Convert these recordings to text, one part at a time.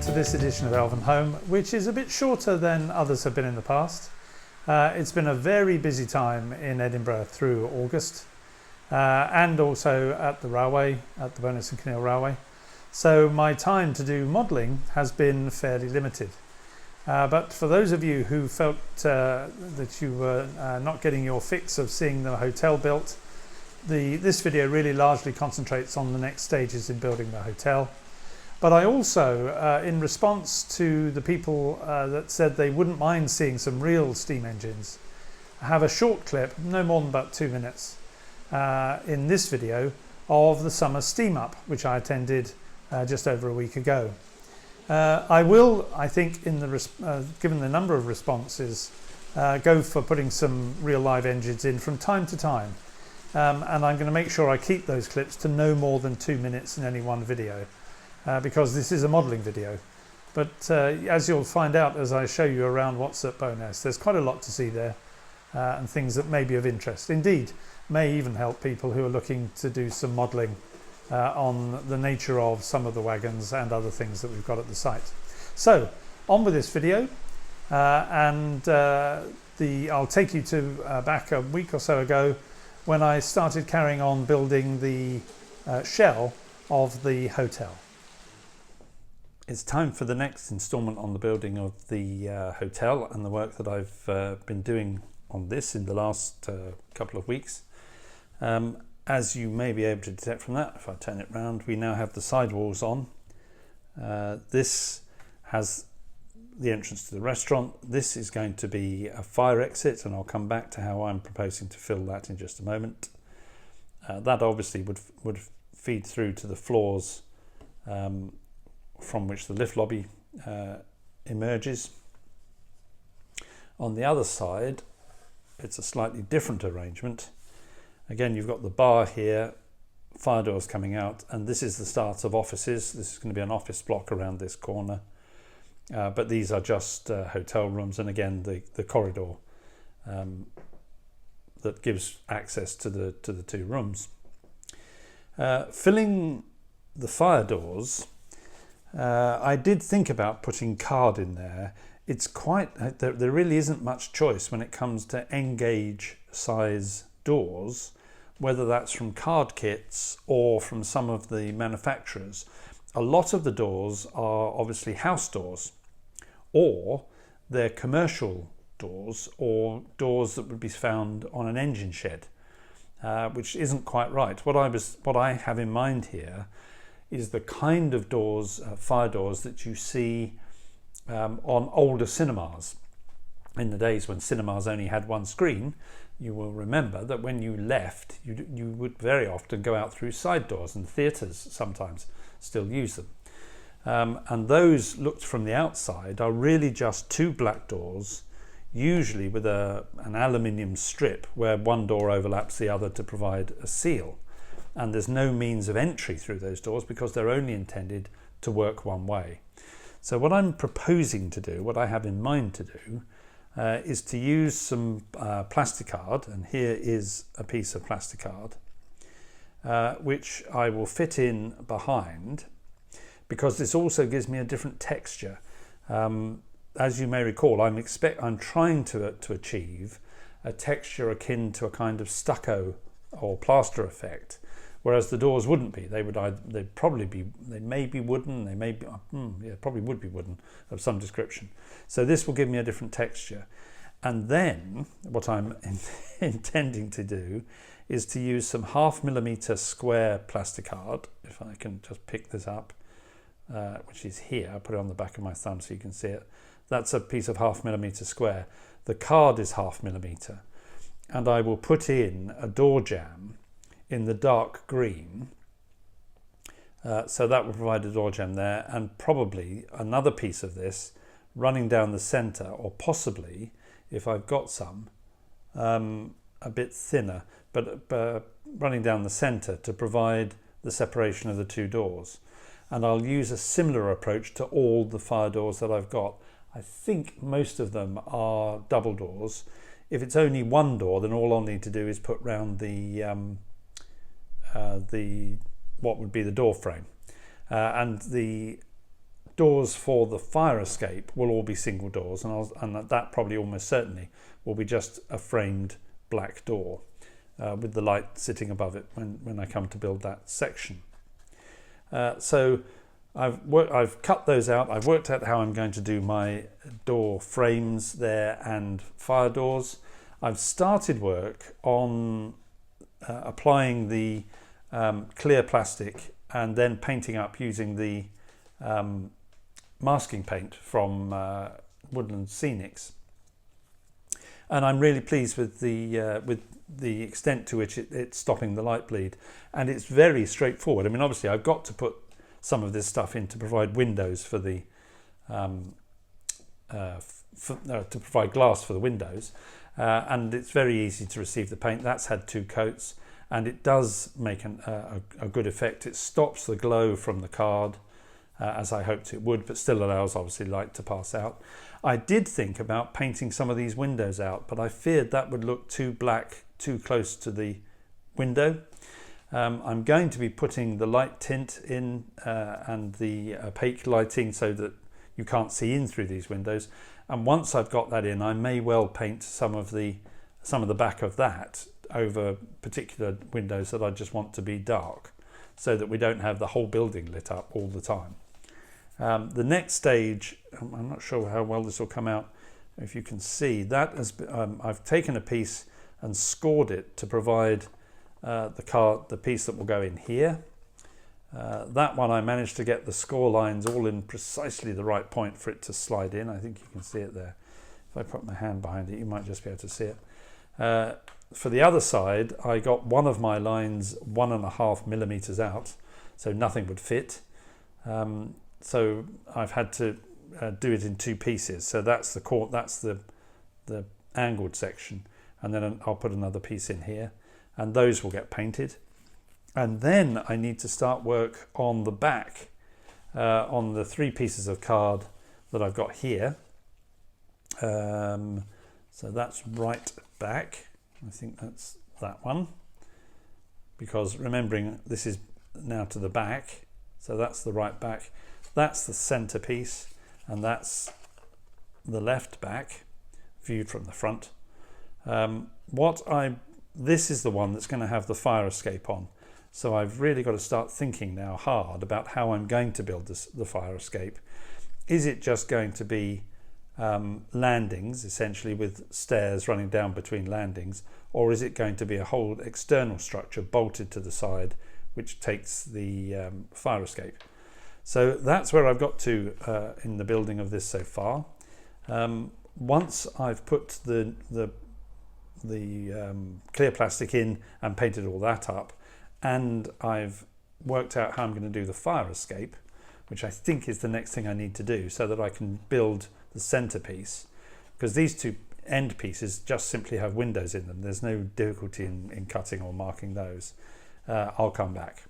to this edition of Elvenhome, which is a bit shorter than others have been in the past. It's been a very busy time in Edinburgh through August and also at the railway, at the Bo'ness and Kinneil Railway. So my time to do modelling has been fairly limited. But for those of you who felt that you were not getting your fix of seeing the hotel built, this video really largely concentrates on the next stages in building the hotel. But I also, in response to the people that said they wouldn't mind seeing some real steam engines, have a short clip, no more than about 2 minutes, in this video of the summer steam up, which I attended just over a week ago. I will, I think, given the number of responses, go for putting some real live engines in from time to time. And I'm going to make sure I keep those clips to no more than 2 minutes in any one video. Because this is a modelling video, but as you'll find out as I show you around what's at Bo'ness, there's quite a lot to see there and things that may be of interest. Indeed, may even help people who are looking to do some modelling on the nature of some of the wagons and other things that we've got at the site. So, on with this video, I'll take you to back a week or so ago when I started carrying on building the shell of the hotel. It's time for the next instalment on the building of the hotel and the work that I've been doing on this in the last couple of weeks. As you may be able to detect from that, if I turn it round, we now have the sidewalls on. This has the entrance to the restaurant. This is going to be a fire exit, and I'll come back to how I'm proposing to fill that in just a moment. That obviously would feed through to the floors from which the lift lobby emerges. On the other side, it's a slightly different arrangement. Again, you've got the bar here, fire doors coming out, and this is the start of offices. This is going to be an office block around this corner, but these are just hotel rooms, and again the corridor that gives access to the two rooms. Filling the fire doors, I did think about putting card in there. It's there really isn't much choice when it comes to N-gauge size doors, whether that's from card kits or from some of the manufacturers. A lot of the doors are obviously house doors, or they're commercial doors, or doors that would be found on an engine shed, which isn't quite right. What I have in mind here is the kind of doors, fire doors, that you see on older cinemas. In the days when cinemas only had one screen, you will remember that when you left, you would very often go out through side doors, and theatres sometimes still use them. And those, looked from the outside, are really just two black doors, usually with an aluminium strip where one door overlaps the other to provide a seal. And there's no means of entry through those doors because they're only intended to work one way. So what I'm proposing to do, what I have in mind to do, is to use some plasticard, and here is a piece of plasticard, which I will fit in behind, because this also gives me a different texture. As you may recall, I'm trying to achieve a texture akin to a kind of stucco or plaster effect, whereas the doors wouldn't be. They'd probably be, they may be wooden, they may be, probably would be wooden of some description. So this will give me a different texture. And then what I'm intending to do is to use some 0.5mm square plasticard, if I can just pick this up, which is here. I'll put it on the back of my thumb so you can see it. That's a piece of 0.5mm square. The card is 0.5mm, and I will put in a door jamb in the dark green, so that will provide a door jamb there, and probably another piece of this running down the centre, or possibly, if I've got some, a bit thinner, but running down the centre to provide the separation of the two doors. And I'll use a similar approach to all the fire doors that I've got. I think most of them are double doors. If it's only one door, then all I'll need to do is put round the what would be the door frame, and the doors for the fire escape will all be single doors, and that probably almost certainly will be just a framed black door with the light sitting above it when I come to build that section. So I've cut those out. I've worked out how I'm going to do my door frames there and fire doors. I've started work on applying the clear plastic and then painting up using the masking paint from Woodland Scenics. And I'm really pleased with the extent to which it's stopping the light bleed, and it's very straightforward. I mean, obviously I've got to put some of this stuff in to provide windows for the to provide glass for the windows, and it's very easy to receive the paint. That's had 2 coats, and it does make a good effect. It stops the glow from the card as I hoped it would, but still allows obviously light to pass out. I did think about painting some of these windows out, but I feared that would look too black, too close to the window. I'm going to be putting the light tint in and the opaque lighting so that you can't see in through these windows. And once I've got that in, I may well paint some of the back of that over particular windows that I just want to be dark, so that we don't have the whole building lit up all the time. The next stage, I'm not sure how well this will come out. If you can see that, I've taken a piece and scored it to provide the piece that will go in here. That one I managed to get the score lines all in precisely the right point for it to slide in. I think you can see it there. If I put my hand behind it, you might just be able to see it. For the other side, I got one of my lines 1.5 millimeters out, so nothing would fit. So I've had to do it in 2 pieces. So that's the angled section, and then I'll put another piece in here, and those will get painted. And then I need to start work on the back, on the 3 pieces of card that I've got here. So that's right back. I think that's that one, because remembering this is now to the back, so that's the right back. That's the center piece, and that's the left back viewed from the front. This is the one that's going to have the fire escape on. So I've really got to start thinking now hard about how I'm going to build the fire escape. Is it just going to be landings, essentially with stairs running down between landings, or is it going to be a whole external structure bolted to the side which takes the fire escape? So that's where I've got to in the building of this so far. Once I've put the clear plastic in and painted all that up, and I've worked out how I'm going to do the fire escape, which I think is the next thing I need to do, so that I can build the centerpiece, because these 2 end pieces just simply have windows in them. There's no difficulty in cutting or marking those. I'll come back.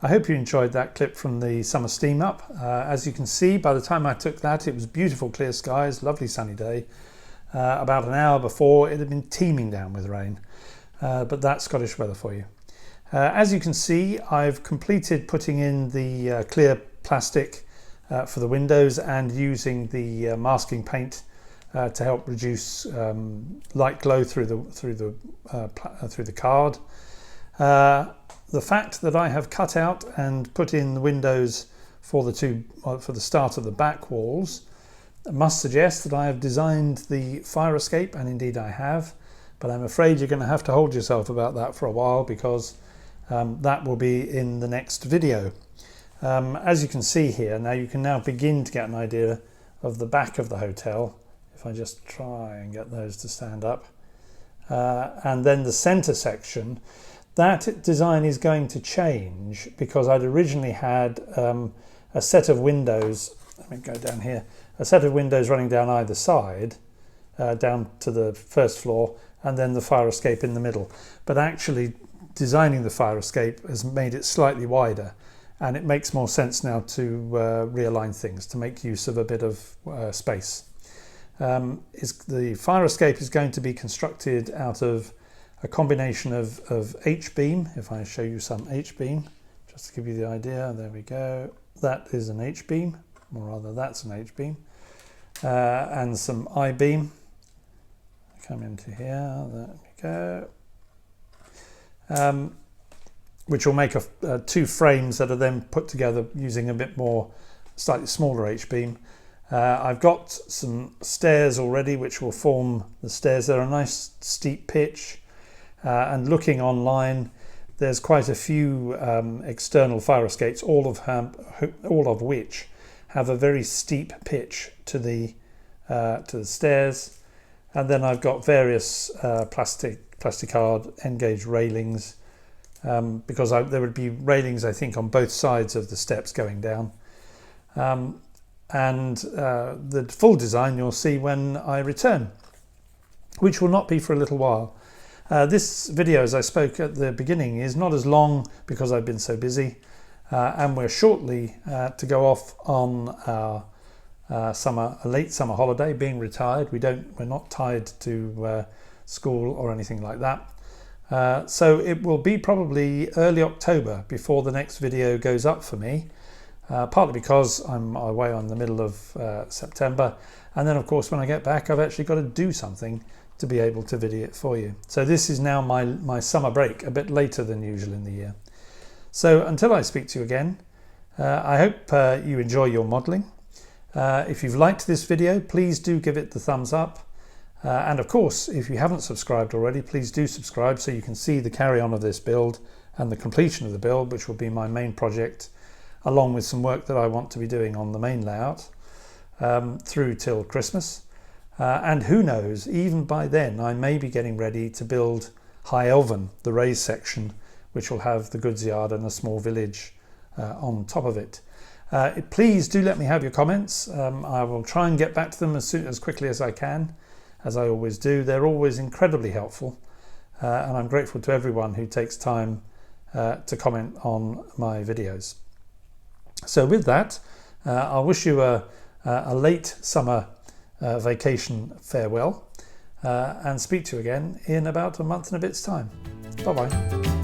I hope you enjoyed that clip from the summer steam up. As you can see, by the time I took that, it was beautiful clear skies, lovely sunny day. About an hour before, it had been teeming down with rain, but that's Scottish weather for you. As you can see, I've completed putting in the clear plastic for the windows and using the masking paint to help reduce light glow through the card. The fact that I have cut out and put in the windows for the start of the back walls must suggest that I have designed the fire escape, and indeed I have, but I'm afraid you're going to have to hold yourself about that for a while, because that will be in the next video. As you can see here, now you can now begin to get an idea of the back of the hotel. If I just try and get those to stand up. And then the centre section, that design is going to change because I'd originally had a set of windows, let me go down here, a set of windows running down either side, down to the first floor, and then the fire escape in the middle. But actually designing the fire escape has made it slightly wider, and it makes more sense now to realign things, to make use of a bit of space. The fire escape is going to be constructed out of a combination of H-beam. If I show you some H-beam, just to give you the idea, there we go. That is an H-beam, or rather that's an H-beam, and some I-beam. Come into here, there we go. Which will make two frames that are then put together using a bit more, slightly smaller H-beam. I've got some stairs already which will form the stairs. They're a nice steep pitch, and looking online there's quite a few external fire escapes, all of which have a very steep pitch to the stairs. And then I've got various plastic hard end-gauge railings, because there would be railings, I think, on both sides of the steps going down. And the full design you'll see when I return, which will not be for a little while. This video, as I spoke at the beginning, is not as long because I've been so busy, and we're shortly to go off on our a late summer holiday, being retired. We're not tied to school or anything like that. So it will be probably early October before the next video goes up for me. Partly because I'm away on the middle of September, and then of course when I get back I've actually got to do something to be able to video it for you. So this is now my summer break, a bit later than usual in the year. So until I speak to you again, I hope you enjoy your modelling. If you've liked this video, please do give it the thumbs up, and of course if you haven't subscribed already, please do subscribe so you can see the carry-on of this build and the completion of the build, which will be my main project, along with some work that I want to be doing on the main layout through till Christmas. And who knows, even by then I may be getting ready to build High Elven, the raised section, which will have the goods yard and a small village on top of it. Please do let me have your comments. I will try and get back to them as quickly as I can, as I always do. They're always incredibly helpful, and I'm grateful to everyone who takes time to comment on my videos. So with that, I'll wish you a late summer vacation farewell, and speak to you again in about a month and a bit's time. Bye bye.